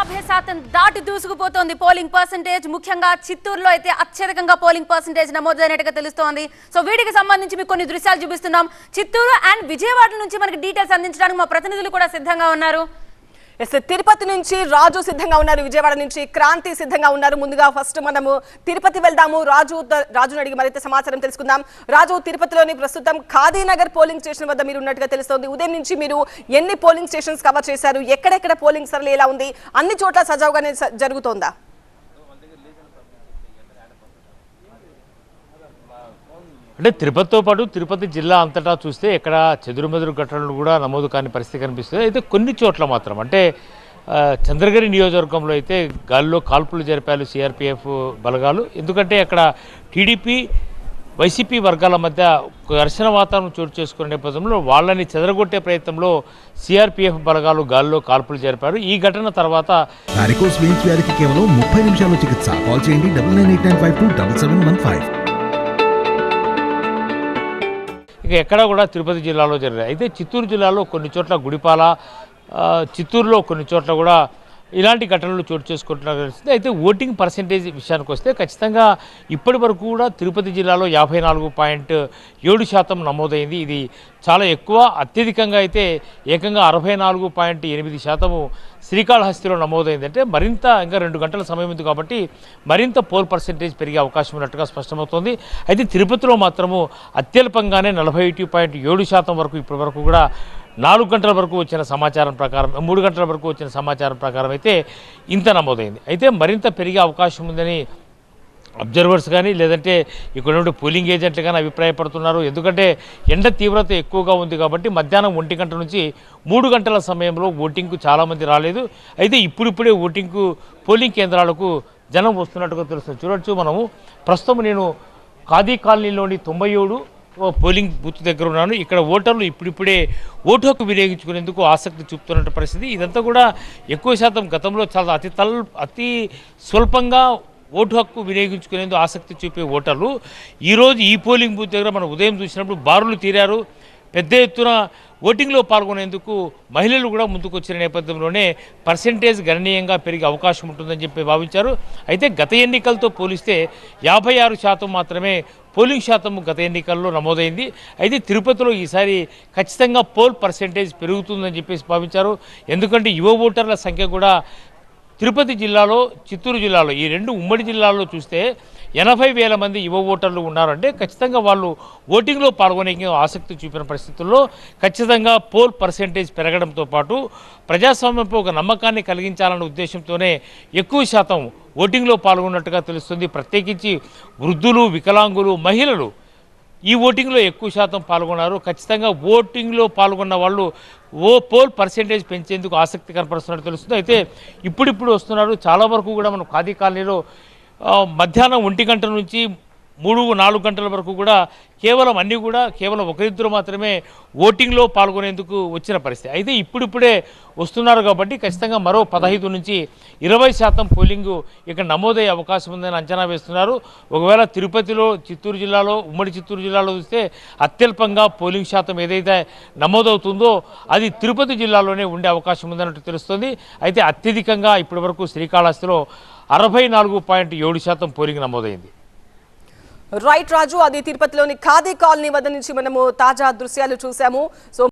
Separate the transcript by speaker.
Speaker 1: 50% దాటి దూసుకుపోతోంది polling percentage. ముఖ్యంగా చిత్తూరులో అయితే అత్యధికంగా పోలింగ్ పర్సెంటేజ్ నమోదైనట్టుగా తెలుస్తోంది. సో వీటికి సంబంధించి మీకు కొన్ని దృశ్యాలు చూపిస్తున్నాం. చిత్తూరు అండ్ విజయవాడ నుంచి మనకి డీటెయిల్స్ అందించడానికి మా ప్రతినిధులు కూడా సిద్ధంగా ఉన్నారు.
Speaker 2: తిరుపతి నుంచి రాజు సిద్ధంగా ఉన్నారు, విజయవాడ నుంచి క్రాంతి సిద్ధంగా ఉన్నారు. ముందుగా ఫస్ట్ మనము తిరుపతి వెళ్దాము. రాజుని అడిగి మరింత సమాచారం తెలుసుకుందాం. రాజు, తిరుపతిలోని ప్రస్తుతం ఖాదీనగర్ పోలింగ్ స్టేషన్ వద్ద మీరు ఉన్నట్టుగా తెలుస్తోంది. ఉదయం నుంచి మీరు ఎన్ని పోలింగ్ స్టేషన్స్ కవర్ చేశారు? ఎక్కడెక్కడ పోలింగ్ సరళి ఎలా ఉంది? అన్ని చోట్ల సజావుగానే జరుగుతోందా?
Speaker 3: అంటే తిరుపతితో పాటు తిరుపతి జిల్లా అంతటా చూస్తే ఇక్కడ చెదురుమెదురు ఘటనలు కూడా నమోదు కాని పరిస్థితి కనిపిస్తుంది. అయితే కొన్ని చోట్ల మాత్రం అంటే చంద్రగిరి నియోజకవర్గంలో అయితే గాలిలో కాల్పులు జరిపారు సిఆర్పిఎఫ్ బలగాలు. ఎందుకంటే అక్కడ టీడీపీ వైసీపీ వర్గాల మధ్య ఘర్షణ వాతావరణం చోటు చేసుకునే నేపథ్యంలో వాళ్ళని చెదరగొట్టే ప్రయత్నంలో సిఆర్పిఎఫ్ బలగాలు గాలిలో కాల్పులు జరిపారు. ఈ ఘటన తర్వాత
Speaker 4: వారికోస్ వెయిన్స్ వ్యాధికి కేవలం 30 నిమిషాల్లో చికిత్స. కాల్ చేయండి 9989527715.
Speaker 3: ఇక ఎక్కడ కూడా తిరుపతి జిల్లాలో జరిగాయి. అయితే చిత్తూరు జిల్లాలో కొన్ని చోట్ల గుడిపాల, చిత్తూరులో కొన్ని చోట్ల కూడా ఇలాంటి ఘటనలు చోటు చేసుకుంటున్నారు తెలుస్తుంది. అయితే ఓటింగ్ పర్సెంటేజ్ విషయానికి వస్తే ఖచ్చితంగా ఇప్పటి వరకు కూడా తిరుపతి జిల్లాలో 54.7% నమోదైంది. ఇది చాలా ఎక్కువ. అత్యధికంగా అయితే ఏకంగా 64.8% శ్రీకాళహస్తిలో నమోదైంది. అంటే మరింత ఇంకా 2 గంటల సమయం ఉంది కాబట్టి మరింత పోల్ పర్సెంటేజ్ పెరిగే అవకాశం ఉన్నట్టుగా స్పష్టమవుతోంది. అయితే తిరుపతిలో మాత్రము అత్యల్పంగానే 41.7% వరకు ఇప్పటి వరకు కూడా 4 గంటల వరకు వచ్చిన సమాచారం ప్రకారం, 3 గంటల వరకు వచ్చిన సమాచారం ప్రకారం అయితే ఇంత నమోదైంది. అయితే మరింత పెరిగే అవకాశం ఉందని అబ్జర్వర్స్ కానీ లేదంటే ఇక్కడ నుండి పోలింగ్ ఏజెంట్లు కానీ అభిప్రాయపడుతున్నారు. ఎందుకంటే ఎండ తీవ్రత ఎక్కువగా ఉంది కాబట్టి మధ్యాహ్నం 1 గంట నుంచి 3 గంటల సమయంలో ఓటింగ్కు చాలామంది రాలేదు. అయితే ఇప్పుడిప్పుడే పోలింగ్ కేంద్రాలకు జనం వస్తున్నట్టుగా తెలుస్తుంది. చూడొచ్చు మనము ప్రస్తుతం నేను ఖాదీ కాలనీలోని 97 పోలింగ్ బూత్ దగ్గర ఉన్నాను. ఇక్కడ ఓటర్లు ఇప్పుడిప్పుడే ఓటు హక్కు వినియోగించుకునేందుకు ఆసక్తి చూపుతున్న పరిస్థితి. ఇదంతా కూడా ఎక్కువ శాతం గతంలో చాలా అతి స్వల్పంగా ఓటు హక్కు వినియోగించుకునేందుకు ఆసక్తి చూపే ఓటర్లు ఈరోజు ఈ పోలింగ్ బూత్ దగ్గర మనం ఉదయం చూసినప్పుడు బారులు తీరారు. పెద్ద ఎత్తున ఓటింగ్లో పాల్గొనేందుకు మహిళలు కూడా ముందుకు వచ్చిన నేపథ్యంలోనే పర్సెంటేజ్ గణనీయంగా పెరిగే అవకాశం ఉంటుందని చెప్పి భావించారు. అయితే గత ఎన్నికలతో పోలిస్తే 56% మాత్రమే పోలింగ్ శాతం గత ఎన్నికల్లో నమోదైంది. అయితే తిరుపతిలో ఈసారి ఖచ్చితంగా పోల్ పర్సెంటేజ్ పెరుగుతుందని చెప్పేసి భావించారు. ఎందుకంటే యువ ఓటర్ల సంఖ్య కూడా తిరుపతి జిల్లాలో, చిత్తూరు జిల్లాలో ఈ 2 ఉమ్మడి జిల్లాల్లో చూస్తే 80,000 మంది యువ ఓటర్లు ఉన్నారంటే ఖచ్చితంగా వాళ్ళు ఓటింగ్లో పాల్గొనే ఆసక్తి చూపిన పరిస్థితుల్లో ఖచ్చితంగా పోల్ పర్సెంటేజ్ పెరగడంతో పాటు ప్రజాస్వామ్యంపై ఒక నమ్మకాన్ని కలిగించాలన్న ఉద్దేశంతోనే ఎక్కువ శాతం ఓటింగ్లో పాల్గొన్నట్టుగా తెలుస్తుంది. ప్రత్యేకించి వృద్ధులు, వికలాంగులు, మహిళలు ఈ ఓటింగ్లో ఎక్కువ శాతం పాల్గొన్నారు. ఖచ్చితంగా ఓటింగ్లో పాల్గొన్న వాళ్ళు పోల్ పర్సెంటేజ్ పెంచేందుకు ఆసక్తి కనపరుస్తున్నట్టు తెలుస్తుంది. అయితే ఇప్పుడిప్పుడు వస్తున్నారు. చాలా వరకు కూడా మనం ఖాదీ కాలనీలో మధ్యాహ్నం 1 గంట నుంచి 3-4 గంటల వరకు కూడా కేవలం ఒకరిద్దరు మాత్రమే ఓటింగ్లో పాల్గొనేందుకు వచ్చిన పరిస్థితి. అయితే ఇప్పుడిప్పుడే వస్తున్నారు కాబట్టి ఖచ్చితంగా మరో 15 నుంచి 20% పోలింగ్ ఇక్కడ నమోదయ్యే అవకాశం ఉందని అంచనా వేస్తున్నారు. ఒకవేళ తిరుపతిలో, చిత్తూరు జిల్లాలో, ఉమ్మడి చిత్తూరు జిల్లాలో చూస్తే అత్యల్పంగా పోలింగ్ శాతం ఏదైతే నమోదవుతుందో అది తిరుపతి జిల్లాలోనే ఉండే అవకాశం ఉందన్నట్టు తెలుస్తుంది. అయితే అత్యధికంగా ఇప్పటి వరకు శ్రీకాళహస్తిలో 64.7% పోలింగ్ నమోదైంది.
Speaker 2: రైట్ రాజు, అది తిరుపతిలోని ఖాదీ కాలనీ వద్ద నుంచి మనము తాజా దృశ్యాలు చూసాము. సో